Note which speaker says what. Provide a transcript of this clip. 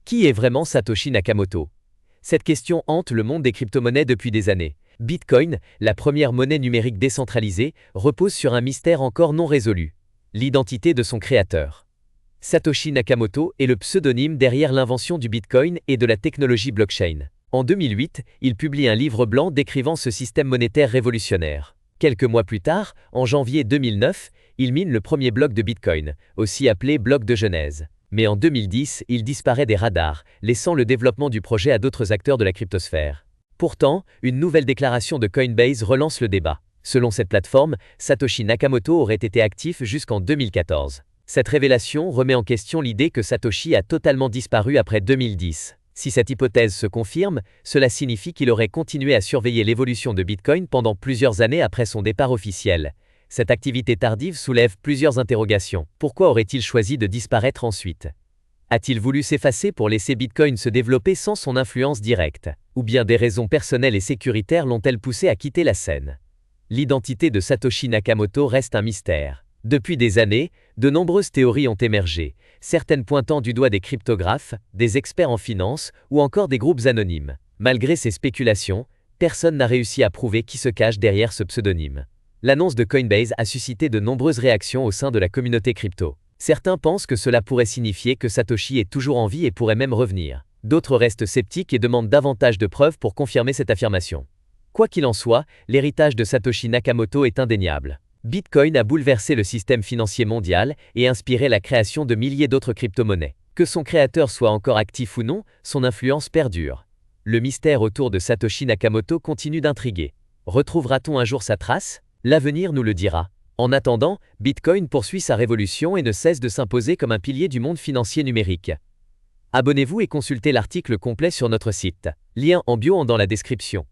Speaker 1: Qui est vraiment Satoshi Nakamoto? Cette question hante le monde des crypto-monnaies depuis des années. Bitcoin, la première monnaie numérique décentralisée, repose sur un mystère encore non résolu: l'identité de son créateur. Satoshi Nakamoto est le pseudonyme derrière l'invention du Bitcoin et de la technologie blockchain. En 2008, il publie un livre blanc décrivant ce système monétaire révolutionnaire. Quelques mois plus tard, en janvier 2009, il mine le premier bloc de Bitcoin, aussi appelé bloc de Genèse. Mais en 2010, il disparaît des radars, laissant le développement du projet à d'autres acteurs de la cryptosphère. Pourtant, une nouvelle déclaration de Coinbase relance le débat. Selon cette plateforme, Satoshi Nakamoto aurait été actif jusqu'en 2014. Cette révélation remet en question l'idée que Satoshi a totalement disparu après 2010. Si cette hypothèse se confirme, cela signifie qu'il aurait continué à surveiller l'évolution de Bitcoin pendant plusieurs années après son départ officiel. Cette activité tardive soulève plusieurs interrogations. Pourquoi aurait-il choisi de disparaître ensuite? A-t-il voulu s'effacer pour laisser Bitcoin se développer sans son influence directe? Ou bien des raisons personnelles et sécuritaires l'ont-elles poussé à quitter la scène? L'identité de Satoshi Nakamoto reste un mystère. Depuis des années, de nombreuses théories ont émergé, certaines pointant du doigt des cryptographes, des experts en finance ou encore des groupes anonymes. Malgré ces spéculations, personne n'a réussi à prouver qui se cache derrière ce pseudonyme. L'annonce de Coinbase a suscité de nombreuses réactions au sein de la communauté crypto. Certains pensent que cela pourrait signifier que Satoshi est toujours en vie et pourrait même revenir. D'autres restent sceptiques et demandent davantage de preuves pour confirmer cette affirmation. Quoi qu'il en soit, l'héritage de Satoshi Nakamoto est indéniable. Bitcoin a bouleversé le système financier mondial et inspiré la création de milliers d'autres crypto-monnaies. Que son créateur soit encore actif ou non, son influence perdure. Le mystère autour de Satoshi Nakamoto continue d'intriguer. Retrouvera-t-on un jour sa trace? L'avenir nous le dira. En attendant, Bitcoin poursuit sa révolution et ne cesse de s'imposer comme un pilier du monde financier numérique. Abonnez-vous et consultez l'article complet sur notre site. Lien en bio dans la description.